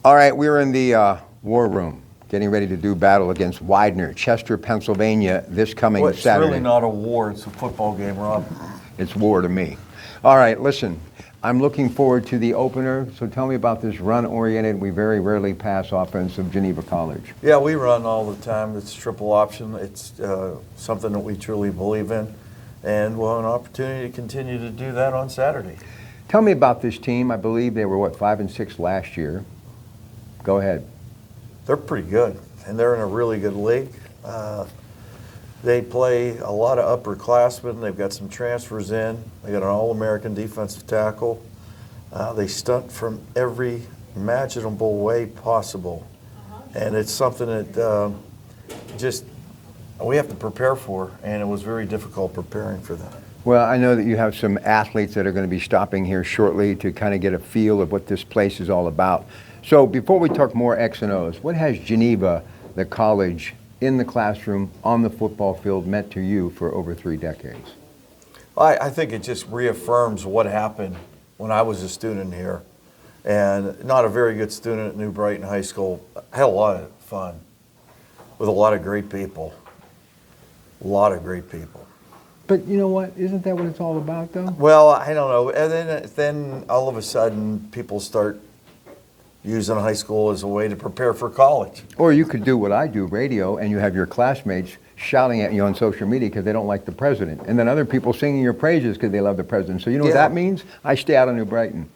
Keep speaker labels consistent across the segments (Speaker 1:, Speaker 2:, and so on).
Speaker 1: All right, we're in the war room, getting ready to do battle against Widener, Chester, Pennsylvania, this coming
Speaker 2: Well, it's
Speaker 1: Saturday.
Speaker 2: really not a war, it's a football game, Rob.
Speaker 1: It's war to me. All right, listen, I'm looking forward to the opener, so tell me about this run-oriented, we very rarely pass offense of Geneva College.
Speaker 2: Yeah, we run all the time. It's triple option. It's something that we truly believe in, and we'll have an opportunity to continue to do that on Saturday.
Speaker 1: Tell me about this team. I believe they were, 5-6 last year. Go ahead.
Speaker 2: They're pretty good, and they're in a really good league. They play a lot of upperclassmen. They've got some transfers in. They got an All-American defensive tackle. They stunt from every imaginable way possible, and it's something that just we have to prepare for, and it was very difficult preparing for them.
Speaker 1: Well, I know that you have some athletes that are going to be stopping here shortly to kind of get a feel of what this place is all about. So before we talk more X and O's, what has Geneva, the college, in the classroom, on the football field, meant to you for over 3 decades?
Speaker 2: I think it just reaffirms what happened when I was a student here, and not a very good student at New Brighton High School. I had a lot of fun with a lot of great people. A lot of great people.
Speaker 1: But you know what? Isn't that what it's all about, though?
Speaker 2: Well, I don't know. And then all of a sudden, people start using high school as a way to prepare for college.
Speaker 1: Or you could do what I do, radio, and you have your classmates shouting at you on social media because they don't like the president. And then other people singing your praises because they love the president. So you know what that means? I stay out of New Brighton.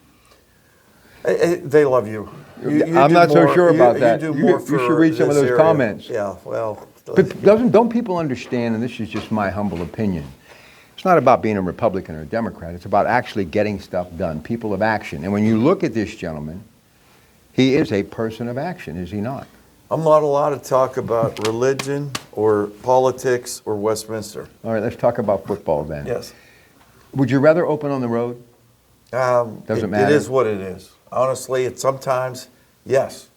Speaker 2: They love you.
Speaker 1: I'm not so sure about that.
Speaker 2: You do more
Speaker 1: you should read some of those comments.
Speaker 2: Yeah, well.
Speaker 1: But don't people understand, and this is just my humble opinion, it's not about being a Republican or a Democrat. It's about actually getting stuff done, people of action. And when you look at this gentleman, he is a person of action, is he not?
Speaker 2: I'm not allowed to talk about religion or politics or Westminster.
Speaker 1: All right, let's talk about football then.
Speaker 2: Yes.
Speaker 1: Would you rather open on the road? Doesn't matter.
Speaker 2: It is what it is. Honestly, sometimes, yes.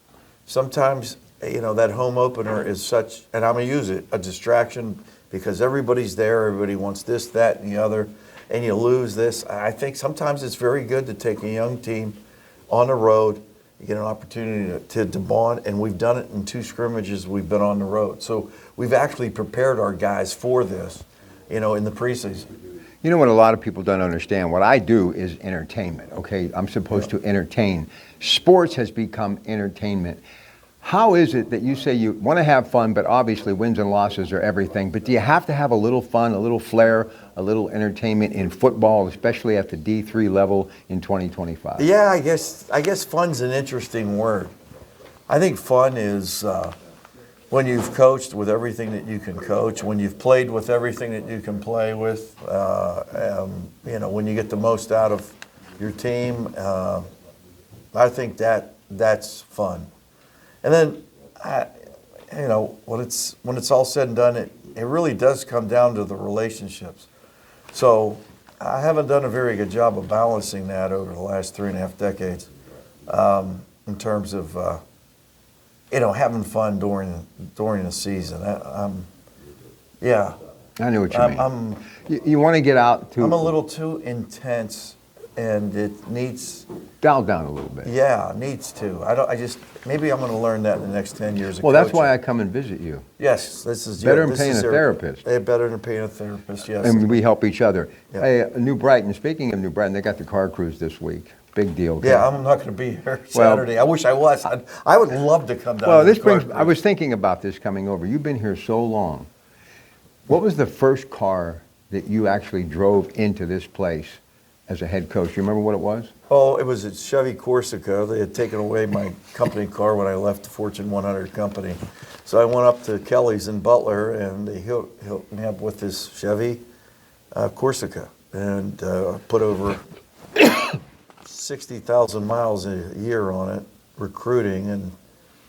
Speaker 2: Sometimes, that home opener is such, and I'm going to use it, a distraction because everybody's there, everybody wants this, that, and the other, and you lose this. I think sometimes it's very good to take a young team on the road. You get an opportunity to bond, and we've done it in 2 scrimmages we've been on the road. So we've actually prepared our guys for this, in the preseason.
Speaker 1: You know what a lot of people don't understand? What I do is entertainment, okay? I'm supposed to entertain. Sports has become entertainment. How is it that you say you want to have fun, but obviously wins and losses are everything, but do you have to have a little fun, a little flair, a little entertainment in football, especially at the D3 level in 2025?
Speaker 2: Yeah, I guess fun's an interesting word. I think fun is when you've coached with everything that you can coach, when you've played with everything that you can play with, when you get the most out of your team. I think that's fun. And then, when it's all said and done, it really does come down to the relationships. So I haven't done a very good job of balancing that over the last 3.5 decades in terms of, having fun during the season. Yeah.
Speaker 1: I know what you mean. You want to get out to...
Speaker 2: I'm a little too intense, and it needs...
Speaker 1: Dial down a little bit.
Speaker 2: Yeah, it needs to. Maybe I'm going to learn that in the next 10 years of
Speaker 1: Well,
Speaker 2: coaching.
Speaker 1: That's why I come and visit you.
Speaker 2: Yes, this is...
Speaker 1: Better than paying a therapist.
Speaker 2: Better than paying a therapist, yes.
Speaker 1: And we help each other.
Speaker 2: Yeah.
Speaker 1: Hey, New Brighton, speaking of New Brighton, they got the car cruise this week. Big deal.
Speaker 2: Yeah, I'm not going to be here Saturday. I wish I was. I would love to come down.
Speaker 1: Well, I was thinking about this coming over. You've been here so long. What was the first car that you actually drove into this place as a head coach? You remember what it was?
Speaker 2: Oh, it was a Chevy Corsica. They had taken away my company car when I left the Fortune 100 company. So I went up to Kelly's in Butler, and they hooked me up with this Chevy Corsica, and put over 60,000 miles a year on it, recruiting, and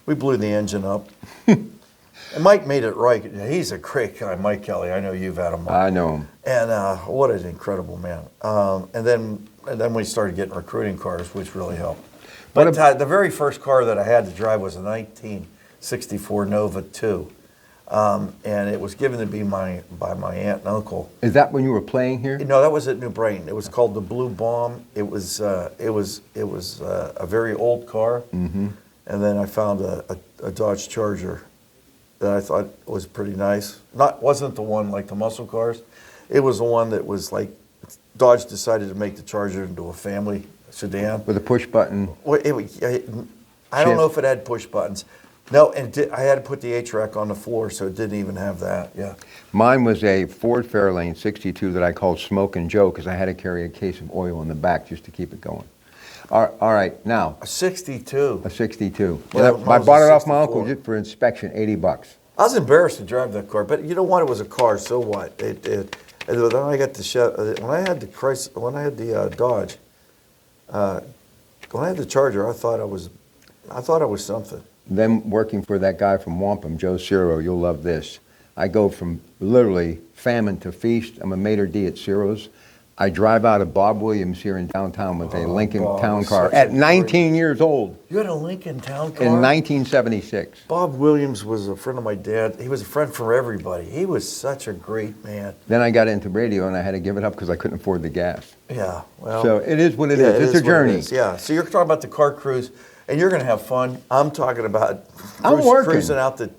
Speaker 2: we blew the engine up. And Mike made it right. He's a great guy, Mike Kelly. I know you've had him on.
Speaker 1: I know him.
Speaker 2: And what an incredible man. And then we started getting recruiting cars, which really helped. But the very first car that I had to drive was a 1964 Nova 2. And it was given to me by my aunt and uncle.
Speaker 1: Is that when you were playing here?
Speaker 2: No, that was at New Brighton. It was called the Blue Bomb. It was a very old car.
Speaker 1: Mm-hmm.
Speaker 2: and then I found a Dodge Charger that I thought was pretty nice. Wasn't the one like the muscle cars. It was the one that was like, Dodge decided to make the Charger into a family sedan.
Speaker 1: With a push button.
Speaker 2: Well, I don't know if it had push buttons. No, and I had to put the H-rack on the floor, so it didn't even have that, yeah.
Speaker 1: Mine was a Ford Fairlane 62 that I called Smoke and Joe because I had to carry a case of oil in the back just to keep it going. All right, now.
Speaker 2: A 62.
Speaker 1: A 62.
Speaker 2: Well,
Speaker 1: I bought it off my
Speaker 2: 64.
Speaker 1: uncle just for inspection, $80.
Speaker 2: I was embarrassed to drive that car, but you know what? It was a car, so what? And then I got the when I had the Dodge, when I had the Charger, I thought I was something.
Speaker 1: Then working for that guy from Wampum, Joe Ciro, you'll love this. I go from literally famine to feast. I'm a maitre d' at Ciro's. I drive out of Bob Williams here in downtown with a Lincoln Town Car at 19 years old.
Speaker 2: You had a Lincoln Town Car?
Speaker 1: In 1976.
Speaker 2: Bob Williams was a friend of my dad. He was a friend for everybody. He was such a great man.
Speaker 1: Then I got into radio and I had to give it up because I couldn't afford the gas.
Speaker 2: Yeah, well.
Speaker 1: So it is what it is. It's a journey.
Speaker 2: Yeah, so you're talking about the car cruise, and you're going to have fun. I'm talking about
Speaker 1: I'm working.
Speaker 2: Cruising out the.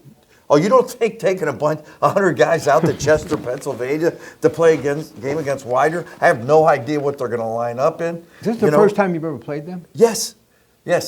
Speaker 2: Oh, you don't think taking 100 guys out to Chester, Pennsylvania to play game against Wider? I have no idea what they're going to line up in.
Speaker 1: Is this the first time you've ever played them?
Speaker 2: Yes,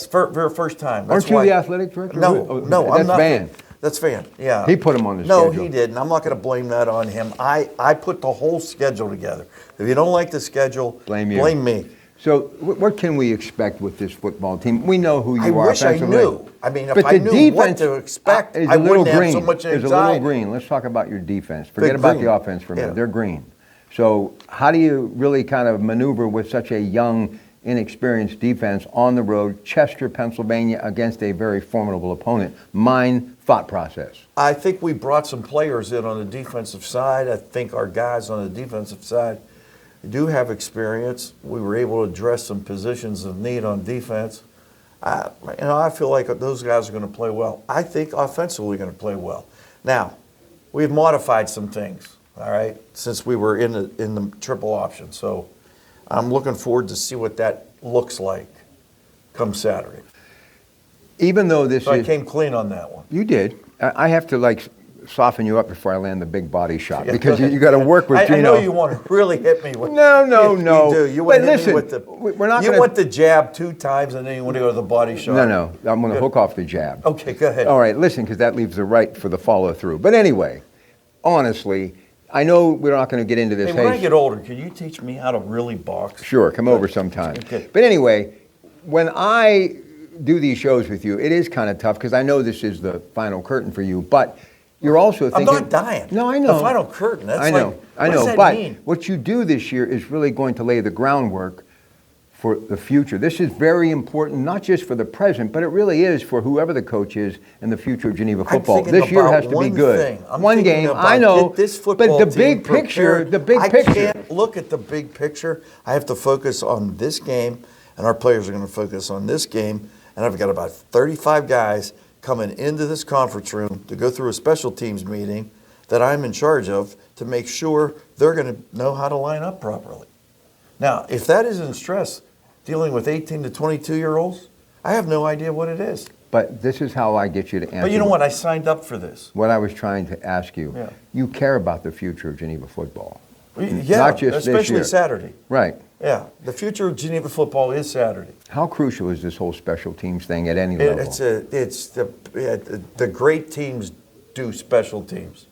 Speaker 2: for first time. That's
Speaker 1: Aren't you the athletic director?
Speaker 2: No, I'm not.
Speaker 1: Van.
Speaker 2: That's Van, yeah.
Speaker 1: He put him on the
Speaker 2: schedule.
Speaker 1: schedule.
Speaker 2: No, he didn't. I'm not going to blame that on him. I put the whole schedule together. If you don't like the schedule,
Speaker 1: blame you.
Speaker 2: Blame me.
Speaker 1: So what can we expect with this football team? We know who you are.
Speaker 2: I wish I knew. I mean, if
Speaker 1: but
Speaker 2: I knew what to expect, I wouldn't have so much anxiety.
Speaker 1: There's a little green. Let's talk about your defense. Forget about the offense for a minute.
Speaker 2: Yeah.
Speaker 1: They're green. So how do you really kind of maneuver with such a young, inexperienced defense on the road, Chester, Pennsylvania, against a very formidable opponent? Mine thought process.
Speaker 2: I think we brought some players in on the defensive side. I think our guys on the defensive side do have experience. We were able to address some positions of need on defense. I feel like those guys are going to play well. I think offensively going to play well. Now, we've modified some things, all right, since we were in the triple option. So I'm looking forward to see what that looks like come Saturday.
Speaker 1: Even though
Speaker 2: I came clean on that one.
Speaker 1: You did. I have to soften you up before I land the big body shot because you got to work with Gino.
Speaker 2: I know you want to really hit me with.
Speaker 1: No.
Speaker 2: You do. You want to hit me with the.
Speaker 1: We're not.
Speaker 2: You want the jab 2 times and then you want to go to the body shot.
Speaker 1: No. I'm going to hook off the jab.
Speaker 2: Okay, go ahead.
Speaker 1: All right, listen, because that leaves the right for the follow through. But anyway, honestly, I know we're not going to get into this.
Speaker 2: Hey, when I get older, can you teach me how to really box?
Speaker 1: Sure, come over sometime.
Speaker 2: Okay.
Speaker 1: But anyway, when I do these shows with you, it is kind of tough because I know this is the final curtain for you, but you're also thinking.
Speaker 2: I'm not dying.
Speaker 1: No, I know.
Speaker 2: The final curtain. That's
Speaker 1: I know.
Speaker 2: What does that
Speaker 1: but
Speaker 2: mean?
Speaker 1: What you do this year is really going to lay the groundwork for the future. This is very important, not just for the present, but it really is for whoever the coach is in the future of Geneva football. This year has to be good. One game, I know,
Speaker 2: this
Speaker 1: but
Speaker 2: football
Speaker 1: the big
Speaker 2: team
Speaker 1: picture,
Speaker 2: prepared. I can't look at the big picture. I have to focus on this game, and our players are going to focus on this game. And I've got about 35 guys coming into this conference room to go through a special teams meeting that I'm in charge of to make sure they're going to know how to line up properly. Now, if that isn't stress, dealing with 18 to 22-year-olds, I have no idea what it is.
Speaker 1: But this is how I get you to answer.
Speaker 2: But you know what? I signed up for this.
Speaker 1: What I was trying to ask you.
Speaker 2: Yeah.
Speaker 1: You care about the future of Geneva football.
Speaker 2: Yeah,
Speaker 1: not just
Speaker 2: especially
Speaker 1: this year.
Speaker 2: Saturday.
Speaker 1: Right.
Speaker 2: Yeah, the future of Geneva football is Saturday.
Speaker 1: How crucial is this whole special teams thing at any level?
Speaker 2: The great teams do special teams.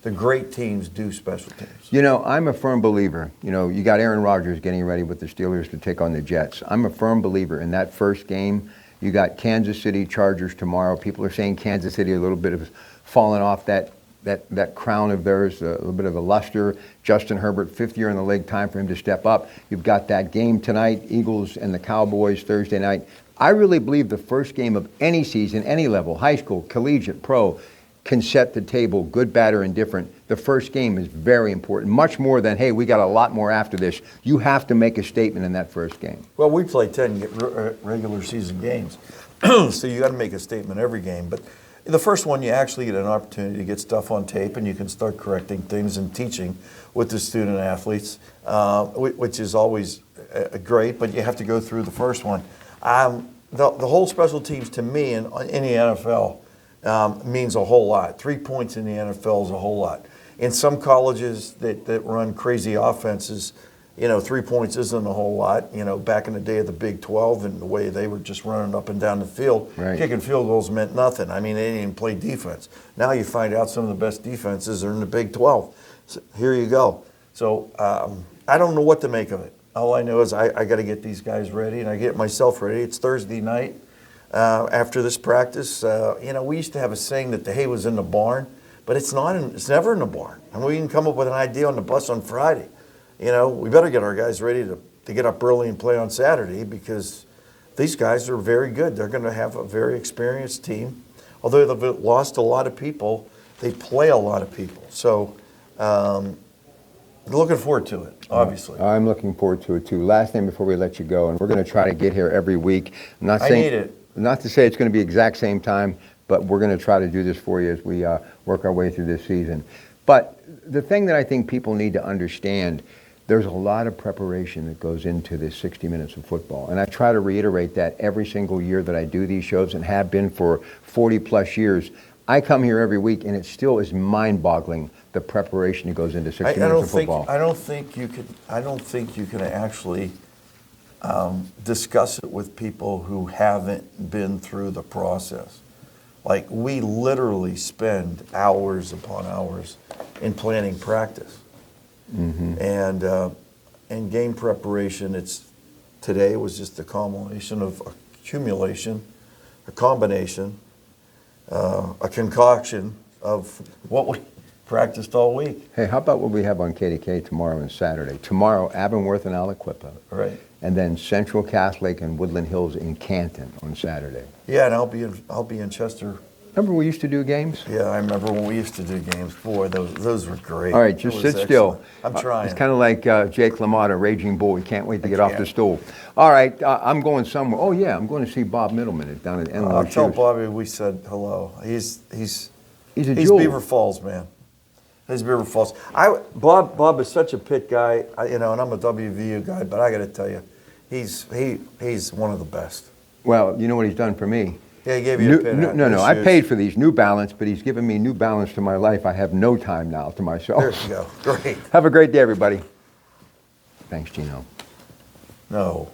Speaker 2: The great teams do special teams.
Speaker 1: You know, I'm a firm believer. You know, you got Aaron Rodgers getting ready with the Steelers to take on the Jets. I'm a firm believer in that first game. You got Kansas City Chargers tomorrow. People are saying Kansas City a little bit of falling off that crown of theirs, a little bit of a luster. Justin Herbert, 5th year in the league, time for him to step up. You've got that game tonight, Eagles and the Cowboys Thursday night. I really believe the first game of any season, any level, high school, collegiate, pro, can set the table, good, bad, or indifferent. The first game is very important, much more than, hey, we got a lot more after this. You have to make a statement in that first game.
Speaker 2: Well, we play 10 regular season games, so you got to make a statement every game. But the first one, you actually get an opportunity to get stuff on tape, and you can start correcting things and teaching with the student athletes, which is always great, but you have to go through the first one. the whole special teams to me in the NFL means a whole lot. 3 points in the NFL is a whole lot. In some colleges that run crazy offenses, 3 points isn't a whole lot. Back in the day of the Big 12 and the way they were just running up and down the field,
Speaker 1: right.
Speaker 2: Kicking field goals meant nothing. I mean, they didn't even play defense. Now you find out some of the best defenses are in the Big 12. So here you go. So I don't know what to make of it. All I know is I got to get these guys ready, and I get myself ready. It's Thursday night after this practice. We used to have a saying that the hay was in the barn, but it's not. It's never in the barn. And we can come up with an idea on the bus on Friday. We better get our guys ready to get up early and play on Saturday because these guys are very good. They're going to have a very experienced team. Although they've lost a lot of people, they play a lot of people. So looking forward to it, obviously.
Speaker 1: I'm looking forward to it too. Last thing before we let you go, and we're going to try to get here every week.
Speaker 2: I need it.
Speaker 1: Not to say it's going to be exact same time, but we're going to try to do this for you as we work our way through this season. But the thing that I think people need to understand, there's a lot of preparation that goes into this 60 minutes of football. And I try to reiterate that every single year that I do these shows and have been for 40 plus years. I come here every week and it still is mind-boggling the preparation that goes into 60 minutes of football.
Speaker 2: I don't think you can actually discuss it with people who haven't been through the process. Like, we literally spend hours upon hours in planning practice. Mm-hmm. And game preparation, today was just a combination of accumulation, a combination, a concoction of what we practiced all week.
Speaker 1: Hey, how about what we have on KDK tomorrow and Saturday? Tomorrow, Avonworth and Aliquippa.
Speaker 2: Right.
Speaker 1: And then Central Catholic and Woodland Hills in Canton on Saturday.
Speaker 2: Yeah, and I'll be in Chester.
Speaker 1: Remember we used to do games?
Speaker 2: Yeah, I remember when we used to do games. Boy, those were great.
Speaker 1: All right, just sit still.
Speaker 2: I'm trying.
Speaker 1: It's kind of like Jake LaMotta, Raging Bull. We can't wait to get off the stool. All right, I'm going somewhere. Oh yeah, I'm going to see Bob Middleman down at NY
Speaker 2: I'll tell Bobby we said hello. He's
Speaker 1: jewel.
Speaker 2: Beaver Falls, man. He's Beaver Falls. Bob is such a pit guy, and I'm a WVU guy, but I got to tell you, he's one of the best.
Speaker 1: Well, you know what he's done for me?
Speaker 2: Yeah, he gave you a pit.
Speaker 1: No. I paid for these New Balance, but he's given me New Balance to my life. I have no time now to myself.
Speaker 2: There you go. Great.
Speaker 1: Have a great day, everybody. Thanks, Gino.
Speaker 2: No.